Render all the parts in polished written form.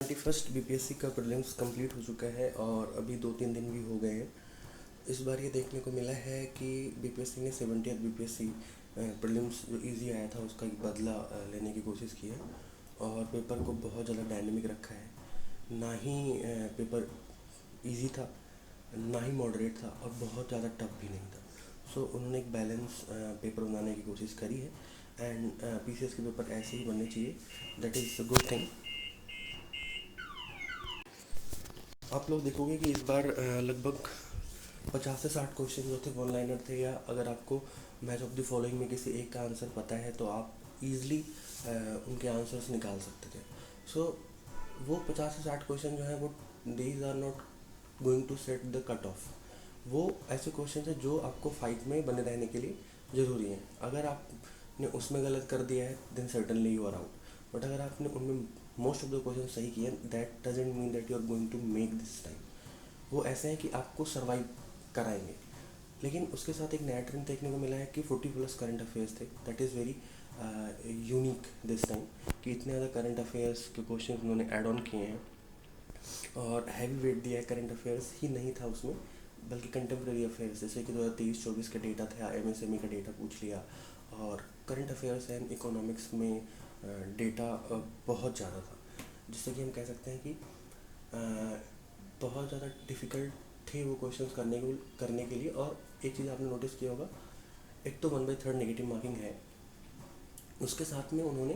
21st BPSC का prelims complete हो चुका है और अभी 2-3 दिन भी हो गए हैं। इस बार ये देखने को मिला है कि बीपीएससी ने 70th बीपीएससी प्रीलिम्स जो इजी आया था उसका एक बदला लेने की कोशिश की है और पेपर को बहुत ज़्यादा डायनेमिक रखा है। ना ही पेपर इजी था, ना ही मॉडरेट था और बहुत ज़्यादा टफ भी नहीं था। सो उन्होंने एक बैलेंस पेपर बनाने की कोशिश करी है एंड पीसीएस के पेपर ऐसे ही बनने चाहिए। That is a good thing. आप लोग देखोगे कि इस बार लगभग 50 से 60 क्वेश्चन जो थे वन लाइनर थे, या अगर आपको मैच ऑफ द फॉलोइंग में किसी एक का आंसर पता है तो आप ईजिली उनके आंसर्स निकाल सकते थे। सो वो 50 से 60 क्वेश्चन जो है वो these are not going to set the cut off. वो ऐसे क्वेश्चन है जो आपको फाइट में बने रहने के लिए ज़रूरी हैं। अगर आपने उसमें गलत कर दिया है then certainly you are out, but अगर आपने उनमें मोस्ट ऑफ द क्वेश्चन सही किए that doesn't mean that you are going to make this time. वो ऐसे हैं कि आपको सर्वाइव कराएंगे। लेकिन उसके साथ एक नया ट्रेंड देखने को मिला है कि 40+ करंट अफेयर्स थे। That is very unique this time कि इतने ज़्यादा करंट अफेयर्स के क्वेश्चन उन्होंने ऐड ऑन किए हैं और हैवी वेट दिया है। करंट अफेयर्स ही नहीं था उसमें, बल्कि कंटेम्प्रेरी अफेयर्स जैसे कि 2023-24 का डेटा था, एमएसएमई का डेटा पूछ लिया। और करंट अफेयर्स एंड इकोनॉमिक्स में डेटा बहुत ज़्यादा था, जिससे कि हम कह सकते हैं कि बहुत ज़्यादा डिफ़िकल्ट थे वो क्वेश्चंस करने के लिए। और एक चीज़ आपने नोटिस किया होगा, एक तो 1/3 नेगेटिव मार्किंग है, उसके साथ में उन्होंने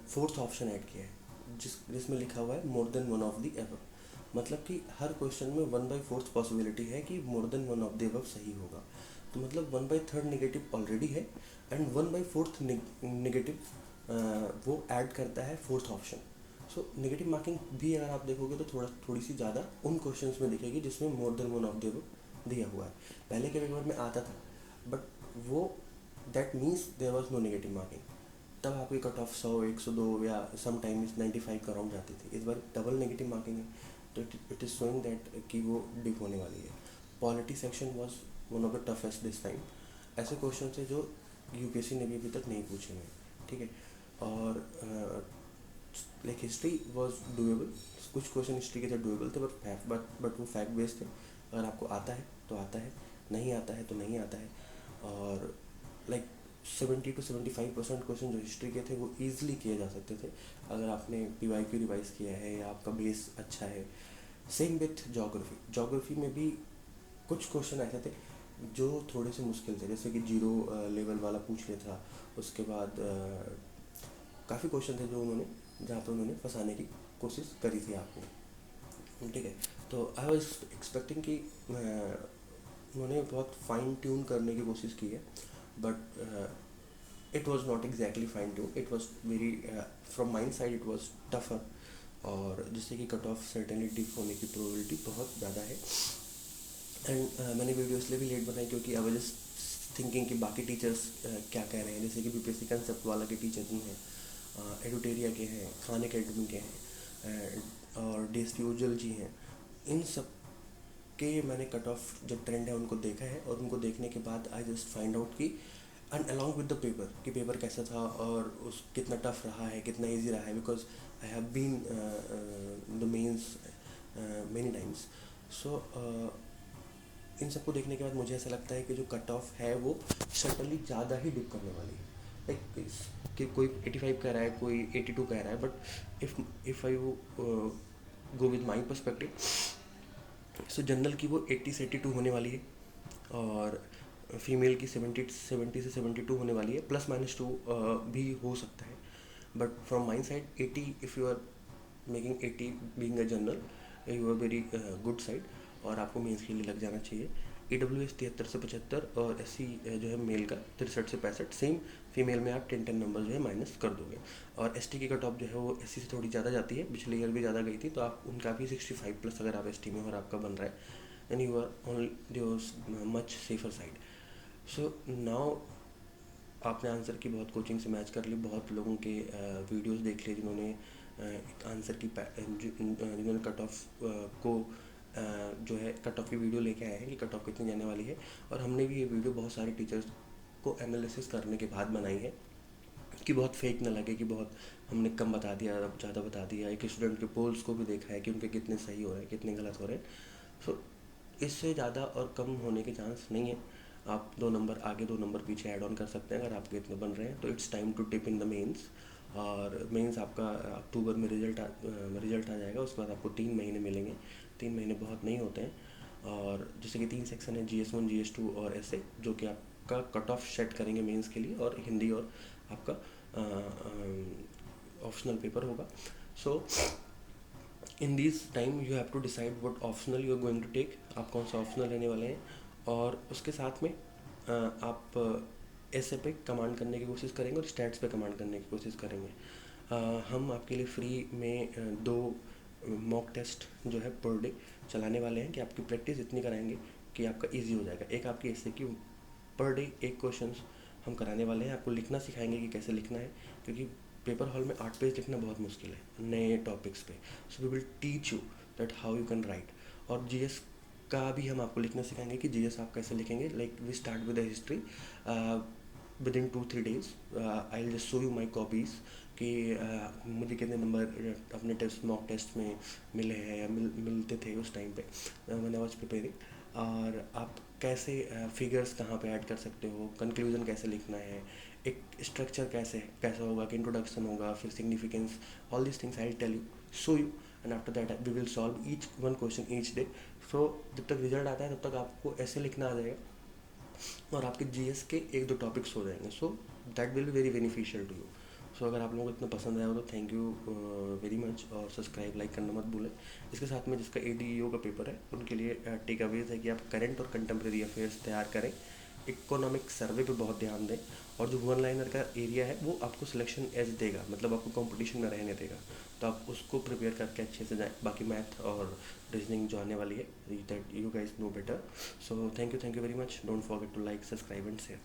फोर्थ ऑप्शन ऐड किया है जिसमें लिखा हुआ है more than one of the above. मतलब कि हर क्वेश्चन में 1/4 पॉसिबिलिटी है कि more than one of the above सही होगा। तो मतलब 1/3 नेगेटिव ऑलरेडी है एंड 1/4 नेगेटिव वो ऐड करता है fourth option. So negative marking भी अगर आप देखोगे तो थोड़ी सी ज़्यादा उन क्वेश्चंस में दिखेगी जिसमें more than one of the above दिया हुआ है। पहले के पेपर में आता था, बट वो that means there was no negative marking. तब आपकी कट ऑफ 100, 102 या समटाइम्स 95 का राउंड जाती थी। इस बार डबल नेगेटिव मार्किंग है, तो इट इज़ शोइंग दैट कि वो डिप होने वाली है। Polity section was one of the toughest this time. ऐसे क्वेश्चन थे जो यूपीएससी ने भी अभी तक नहीं पूछे हैं, ठीक है। और लाइक हिस्ट्री वॉज डूएबल। कुछ क्वेश्चन हिस्ट्री के थे डूएबल थे, बट वो फैक्ट बेस्ड थे। अगर आपको आता है तो आता है, नहीं आता है तो नहीं आता है। और लाइक 70 to 75% क्वेश्चन जो हिस्ट्री के थे वो ईजिली किए जा सकते थे अगर आपने पीवाईक्यू रिवाइज किया है या आपका बेस अच्छा है। सेम विथ जोग्राफी में भी कुछ क्वेश्चन ऐसे थे जो थोड़े से मुश्किल थे, जैसे कि जीरो लेवल वाला पूछ लिया था। उसके बाद काफ़ी क्वेश्चन थे जो उन्होंने जहाँ पे उन्होंने फंसाने की कोशिश करी थी आपको, ठीक है। तो आई वॉज एक्सपेक्टिंग कि उन्होंने बहुत फाइन ट्यून करने की कोशिश की है, but it was not exactly fine tune. It was very from mind side it was tougher, और जिससे कि कट ऑफ सर्टेनली डिप होने की प्रोबेबिलिटी बहुत ज़्यादा है। एंड मैंने वीडियो इसलिए भी लेट बनाई क्योंकि आई वाज जस्ट थिंकिंग कि बाकी टीचर्स क्या कह रहे हैं। जैसे कि बीपीएससी कंसेप्ट वाला के टीचर भी हैं, एडुटेरिया के हैं, खान एकेडमी के हैं, और डीएसपी उज्जवल जी हैं। इन सब के मैंने कट ऑफ जो ट्रेंड है उनको देखा है, और उनको देखने के बाद आई जस्ट फाइंड आउट कि and along with the paper कि पेपर कैसा था और उस कितना टफ रहा है, कितना इजी रहा है, because I have been the mains many times. So इन सबको देखने के बाद मुझे ऐसा लगता है कि जो कट ऑफ है वो सर्टनली ज़्यादा ही डिप करने वाली है। लाइक कि कोई 85 कह रहा है, कोई 82 कह रहा है, but if I go with my perspective, so general की वो 80 से 82 होने वाली है, और फीमेल की 70 से 72 होने वाली है। +- 2 भी हो सकता है, but from my side 80, if you are making 80 being a general, you are very good side, और आपको मेंस के लिए लग जाना चाहिए। EWS 73 से 75, और SC जो है मेल का 63 से 65। सेम फीमेल में आप 10 नंबर जो है माइनस कर दोगे। और ST की कट ऑफ जो है वो SC से थोड़ी ज़्यादा जाती है, पिछले ईयर भी ज़्यादा गई थी, तो आप उनका भी 65+ अगर आप ST में और आपका बन रहा है, then you are on much safer side. So now आपने आंसर की बहुत कोचिंग से मैच कर ली, बहुत लोगों के वीडियोस देख लिए जिन्होंने आंसर की जिन्होंने कट ऑफ को जो है कट ऑफ की वीडियो लेके आए हैं कि कट ऑफ कितनी जाने वाली है। और हमने भी ये वीडियो बहुत सारे टीचर्स को एनालिसिस करने के बाद बनाई है कि बहुत फेक ना लगे कि बहुत हमने कम बता दिया, ज़्यादा बता दिया। एक स्टूडेंट के पोल्स को भी देखा है कि उनके कितने सही हो रहे हैं, कितने गलत हो रहे हैं। सो इससे ज़्यादा और कम होने के चांस नहीं है। आप 2 नंबर आगे 2 नंबर पीछे ऐड ऑन कर सकते हैं अगर आपके इतने बन रहे हैं। तो it's time to tip in the Mains. और मेंस आपका अक्टूबर में रिजल्ट आ जाएगा। उसके बाद आपको 3 महीने मिलेंगे। 3 महीने बहुत नहीं होते हैं। और जैसे कि 3 सेक्शन है, GS1 GS2 और ऐसे, जो कि आपका कट ऑफ सेट करेंगे मेंस के लिए। और हिंदी और आपका ऑप्शनल पेपर होगा। So in this time you have to decide what optional you are going to take, आप कौन सा ऑप्शनल लेने वाले हैं। और उसके साथ में आप ऐसे पे कमांड करने की कोशिश करेंगे और स्टैट्स पे कमांड करने की कोशिश करेंगे। हम आपके लिए फ्री में 2 मॉक टेस्ट जो है पर डे चलाने वाले हैं, कि आपकी प्रैक्टिस इतनी कराएंगे कि आपका इजी हो जाएगा। एक आपकी ऐसे कि पर डे एक क्वेश्चंस हम कराने वाले हैं। आपको लिखना सिखाएंगे कि कैसे लिखना है, क्योंकि पेपर हॉल में 8 पेज लिखना बहुत मुश्किल है नए टॉपिक्स पे। So we will teach you that how you can write. और जीएस का भी हम आपको लिखना सिखाएंगे कि जीएस आप कैसे लिखेंगे। Like we start with the history within 2-3 days। I will just show you my copies कि मुझे कितने नंबर अपने मॉक टेस्ट में मिले हैं या मिलते थे उस टाइम पे व्हेन आई वाज प्रिपेयरिंग। और आप कैसे फिगर्स कहाँ पे ऐड कर सकते हो, कंक्लूजन कैसे लिखना है, एक स्ट्रक्चर कैसा होगा, कि इंट्रोडक्शन होगा, फिर significance, all this things I tell you, show you. And after that we will solve each one question each day. So जब तक रिजल्ट आता है तब तक आपको ऐसे लिखना आ जाएगा और आपके जीएस के 1-2 टॉपिक्स हो जाएंगे। So that will be very beneficial to you. So अगर आप लोगों को इतना पसंद आया हो तो थैंक यू वेरी मच। और सब्सक्राइब लाइक करना मत भूलें। इसके साथ में जिसका ADEO का पेपर है उनके लिए टेक अवेज है कि आप करंट और कंटेम्प्रेरी अफेयर्स तैयार करें। इकोनॉमिक सर्वे पे बहुत ध्यान दें। और जो 1 लाइनर का एरिया है वो आपको सिलेक्शन एज देगा, मतलब आपको कंपटीशन में रहने देगा। तो आप उसको प्रिपेयर करके अच्छे से जाएँ। बाकी मैथ और रीजनिंग जो आने वाली है, that you guys know better. So thank you very much. Don't forget to like, subscribe and share.